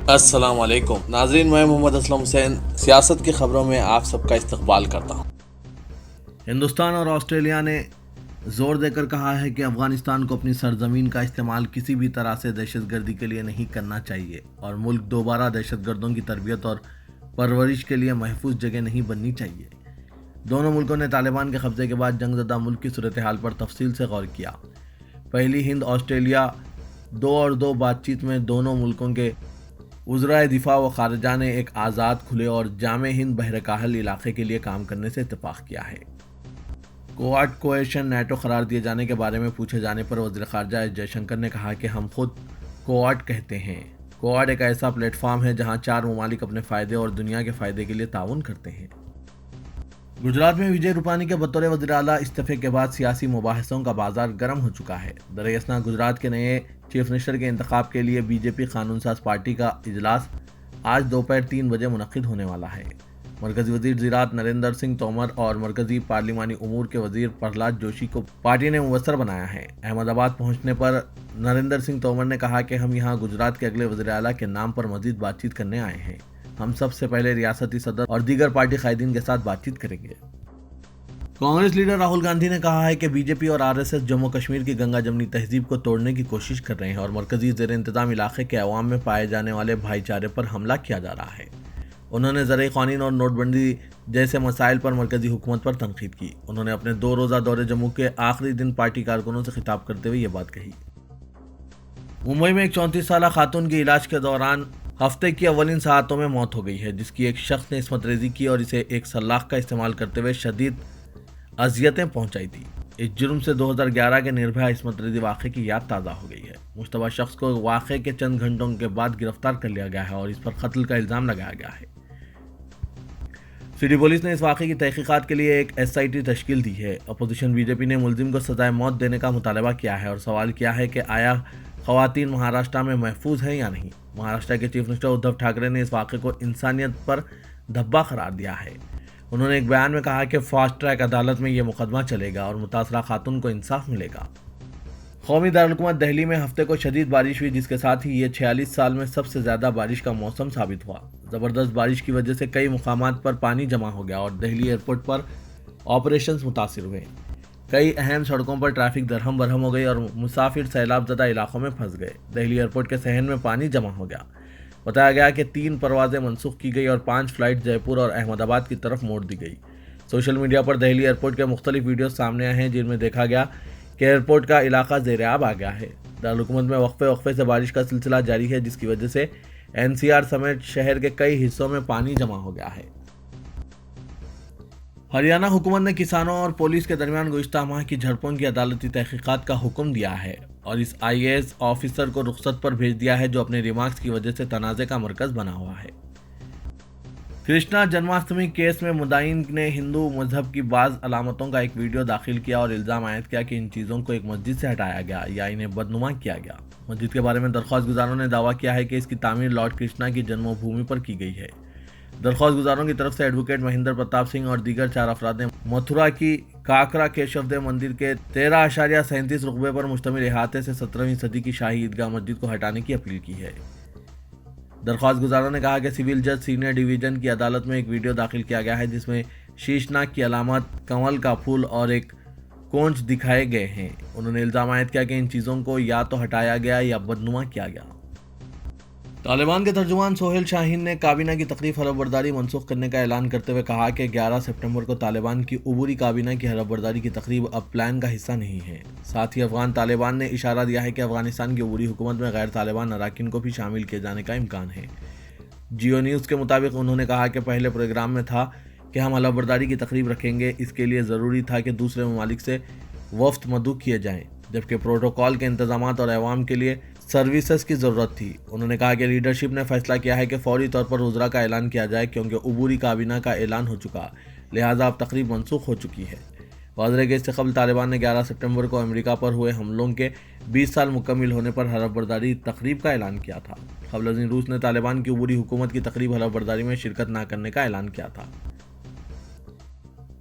السلام علیکم ناظرین، میں محمد اسلم حسین سیاست کی خبروں میں آپ سب کا استقبال کرتا ہوں۔ ہندوستان اور آسٹریلیا نے زور دے کر کہا ہے کہ افغانستان کو اپنی سرزمین کا استعمال کسی بھی طرح سے دہشت گردی کے لیے نہیں کرنا چاہیے اور ملک دوبارہ دہشت گردوں کی تربیت اور پرورش کے لیے محفوظ جگہ نہیں بننی چاہیے۔ دونوں ملکوں نے طالبان کے قبضے کے بعد جنگ زدہ ملک کی صورتحال پر تفصیل سے غور کیا۔ پہلی ہند آسٹریلیا 2 بات چیت میں دونوں ملکوں کے وزرائے دفاع و خارجہ نے ایک آزاد، کھلے اور جامع ہند بحر کاہل علاقے کے لیے کام کرنے سے اتفاق کیا ہے۔ کوآڈ کولیشن نیٹو قرار دیے جانے کے بارے میں پوچھے جانے پر وزیر خارجہ ایس جے شنکر نے کہا کہ ہم خود کوآڈ کہتے ہیں۔ کوآڈ ایک ایسا پلیٹ فارم ہے جہاں 4 ممالک اپنے فائدے اور دنیا کے فائدے کے لیے تعاون کرتے ہیں۔ گجرات میں وجے روپانی کے بطور وزیر اعلیٰ استعفے کے بعد سیاسی مباحثوں کا بازار گرم ہو چکا ہے۔ دریں اثنا گجرات کے نئے چیف منسٹر کے انتخاب کے لیے بی جے پی قانون ساز پارٹی کا اجلاس آج دوپہر 3 بجے منعقد ہونے والا ہے۔ مرکزی وزیر زراعت نریندر سنگھ تومر اور مرکزی پارلیمانی امور کے وزیر پرہلاد جوشی کو پارٹی نے مبصر بنایا ہے۔ احمد آباد پہنچنے پر نریندر سنگھ تومر نے کہا کہ ہم یہاں گجرات کے اگلے وزیر اعلیٰ کے نام پر مزید بات چیت کرنے آئے ہیں۔ ہم سب سے پہلے ریاستی صدر اور دیگر پارٹی قائدین کے ساتھ بات چیت کریں گے۔ کانگریس لیڈر راہل گاندھی نے کہا ہے کہ بی جے پی اور R S S Jammu Kashmir کی گنگا جمنی تہذیب کو توڑنے کی کوشش کر رہے ہیں اور مرکزی زیر انتظام علاقے کے عوام میں پائے جانے والے بھائی چارے پر حملہ کیا جا رہا ہے۔ انہوں نے زرعی قوانین اور نوٹ بندی جیسے مسائل پر مرکزی حکومت پر تنقید کی۔ انہوں نے اپنے 2 روزہ دورے جموں کے آخری دن پارٹی کارکنوں سے خطاب کرتے ہوئے یہ بات کہی۔ ممبئی میں ایک 34 سالہ خاتون کی علاج کے دوران ہفتے کی اولین ساعتوں میں موت ہو گئی ہے، جس کی ایک شخص نے عصمت ریزی کی اور اسے ایک سلاخ کا استعمال کرتے ہوئے شدید اذیتیں پہنچائی تھی۔ اس جرم سے 2011 کے نربھیا عصمت ریزی واقعے کی یاد تازہ ہو گئی ہے۔ مشتبہ شخص کو واقعے کے چند گھنٹوں کے بعد گرفتار کر لیا گیا ہے اور اس پر قتل کا الزام لگایا گیا ہے۔ سٹی پولیس نے اس واقعے کی تحقیقات کے لیے ایک ایس آئی ٹی تشکیل دی ہے۔ اپوزیشن بی جے پی نے ملزم کو سزائے موت دینے کا مطالبہ کیا ہے اور سوال کیا ہے کہ آیا خواتین مہاراشٹر میں محفوظ ہیں یا نہیں۔ مہاراشٹر کے چیف منسٹر ادھو ٹھاکرے نے اس واقعے کو انسانیت پر دھبا قرار دیا ہے۔ انہوں نے ایک بیان میں کہا کہ فاسٹ ٹریک عدالت میں یہ مقدمہ چلے گا اور متاثرہ خاتون کو انصاف ملے گا۔ قومی دارالحکومت دہلی میں ہفتے کو شدید بارش ہوئی، جس کے ساتھ ہی یہ 46 سال میں سب سے زیادہ بارش کا موسم ثابت ہوا۔ زبردست بارش کی وجہ سے کئی مقامات پر پانی جمع ہو گیا اور دہلی ایئرپورٹ پر آپریشنز متاثر ہوئے۔ کئی اہم سڑکوں پر ٹریفک درہم برہم ہو گئی اور مسافر سیلاب زدہ علاقوں میں پھنس گئے۔ دہلی ایئرپورٹ کے صحن میں پانی جمع ہو گیا۔ بتایا گیا کہ 3 پروازیں منسوخ کی گئی اور 5 فلائٹ جے پور اور احمد آباد کی طرف موڑ دی گئی۔ سوشل میڈیا پر دہلی ایئرپورٹ کے مختلف ویڈیوز سامنے آئے ہیں جن میں دیکھا گیا کہ ایئرپورٹ کا علاقہ زیر آب آ گیا ہے۔ دارالحکومت میں وقفے سے بارش کا سلسلہ جاری ہے، جس کی وجہ سے این سی آر سمیت شہر کے کئی حصوں میں پانی جمع ہو گیا ہے۔ ہریانہ حکومت نے کسانوں اور پولیس کے درمیان گزشتہ ماہ کی جھڑپوں کی عدالتی تحقیقات کا حکم دیا ہے اور اس آئی اے ایس آفیسر کو رخصت پر بھیج دیا ہے جو اپنے ریمارکس کی وجہ سے تنازع کا مرکز بنا ہوا ہے۔ کرشنا جنماشٹمی کیس میں مدعین نے ہندو مذہب کی بعض علامتوں کا ایک ویڈیو داخل کیا اور الزام عائد کیا کہ ان چیزوں کو ایک مسجد سے ہٹایا گیا یا انہیں بدنما کیا گیا۔ مسجد کے بارے میں درخواست گزاروں نے دعویٰ کیا ہے کہ اس کی تعمیر لارڈ کرشنا کی جنم بھومی پر کی گئی ہے۔ درخواست گزاروں کی طرف سے ایڈوکیٹ مہندر پرتاپ سنگھ اور دیگر 4 افراد نے متھرا کی کاکرا کیشو دیو مندر کے 13.37 رقبے پر مشتمل احاطے سے 17ویں صدی کی شاہی عیدگاہ مسجد کو ہٹانے کی اپیل کی ہے۔ درخواست گزاروں نے کہا کہ سول جج سینئر ڈویژن کی عدالت میں ایک ویڈیو داخل کیا گیا ہے جس میں شیش ناگ کی علامت، کنول کا پھول اور ایک کونچ دکھائے گئے ہیں۔ انہوں نے الزام عائد کیا کہ ان چیزوں کو یا تو ہٹایا گیا یا بدنما کیا گیا۔ طالبان کے ترجمان سہیل شاہین نے کابینہ کی تقریب حلف برداری منسوخ کرنے کا اعلان کرتے ہوئے کہا کہ 11 ستمبر کو طالبان کی عبوری کابینہ کی حلف برداری کی تقریب اب پلان کا حصہ نہیں ہے۔ ساتھ ہی افغان طالبان نے اشارہ دیا ہے کہ افغانستان کی عبوری حکومت میں غیر طالبان اراکین کو بھی شامل کیے جانے کا امکان ہے۔ جیو نیوز کے مطابق انہوں نے کہا کہ پہلے پروگرام میں تھا کہ ہم حلف برداری کی تقریب رکھیں گے، اس کے لیے ضروری تھا کہ دوسرے ممالک سے وفد مدعو کیے جائیں، جبکہ پروٹوکول کے انتظامات اور عوام کے لیے سروسز کی ضرورت تھی۔ انہوں نے کہا کہ لیڈرشپ نے فیصلہ کیا ہے کہ فوری طور پر وزراء کا اعلان کیا جائے کیونکہ عبوری کابینہ کا اعلان ہو چکا، لہٰذا اب تقریب منسوخ ہو چکی ہے۔ واضح ہے کہ اس سے قبل طالبان نے 11 ستمبر کو امریکہ پر ہوئے حملوں کے 20 سال مکمل ہونے پر حلف برداری تقریب کا اعلان کیا تھا۔ قبل ازیں روس نے طالبان کی عبوری حکومت کی تقریب حلف برداری میں شرکت نہ کرنے کا اعلان کیا تھا۔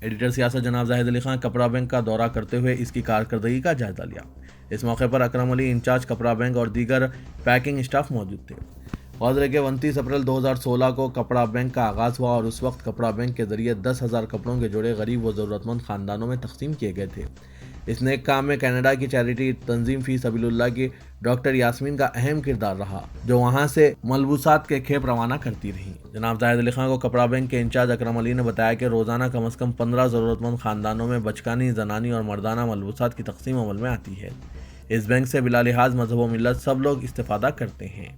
ایڈیٹر سیاست جناب زاہد علی خان کپڑا بینک کا دورہ کرتے ہوئے اس کی کارکردگی کا جائزہ لیا۔ اس موقع پر اکرم علی انچارج کپڑا بینک اور دیگر پیکنگ اسٹاف موجود تھے۔ غور ہے کہ 29 اپریل 2016 کو کپڑا بینک کا آغاز ہوا اور اس وقت کپڑا بینک کے ذریعے 10,000 کپڑوں کے جوڑے غریب و ضرورت مند خاندانوں میں تقسیم کیے گئے تھے۔ اس نیک کام میں کینیڈا کی چیریٹی تنظیم فی سبیل اللہ کی ڈاکٹر یاسمین کا اہم کردار رہا، جو وہاں سے ملبوسات کے کھیپ روانہ کرتی رہی۔ جناب زاہد علی خان کو کپڑا بینک کے انچارج اکرم علی نے بتایا کہ روزانہ کم از کم 15 ضرورت مند خاندانوں میں بچکانی، زنانی اور مردانہ ملبوسات کی تقسیم عمل میں آتی ہے۔ اس بینک سے بلا لحاظ مذہب و ملت سب لوگ استفادہ کرتے ہیں۔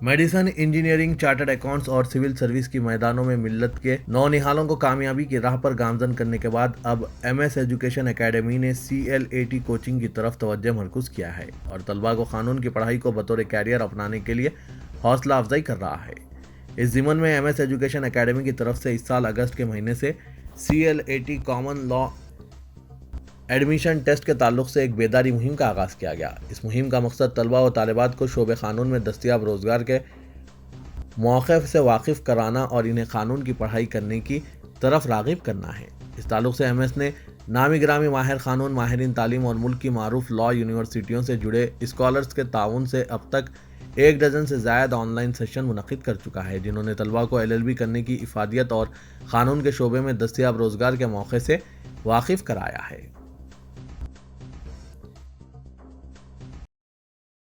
میڈیسن، انجینئرنگ، چارٹرڈ اکاؤنٹس اور سول سروس کی میدانوں میں ملت کے نونہالوں کو کامیابی کی راہ پر گامزن کرنے کے بعد اب ایم ایس ایجوکیشن اکیڈمی نے CLAT کوچنگ کی طرف توجہ مرکوز کیا ہے اور طلباء کو قانون کی پڑھائی کو بطور کیریئر اپنانے کے لیے حوصلہ افزائی کر رہا ہے۔ اس ضمن میں ایم ایس ایجوکیشن اکیڈمی کی طرف سے اس سال اگست کے مہینے سے CLAT common law admission test کے تعلق سے ایک بیداری مہم کا آغاز کیا گیا۔ اس مہم کا مقصد طلباء و طالبات کو شعبہ قانون میں دستیاب روزگار کے مواقع سے واقف کرانا اور انہیں قانون کی پڑھائی کرنے کی طرف راغب کرنا ہے۔ اس تعلق سے ایم ایس نے نامی گرامی ماہر قانون، ماہرین تعلیم اور ملک کی معروف لا یونیورسٹیوں سے جڑے اسکالرز کے تعاون سے اب تک 1 ڈزن سے زائد آن لائن سیشن منعقد کر چکا ہے، جنہوں نے طلباء کو LLB کرنے کی افادیت اور قانون کے شعبے میں دستیاب روزگار کے مواقع سے واقف کرایا ہے۔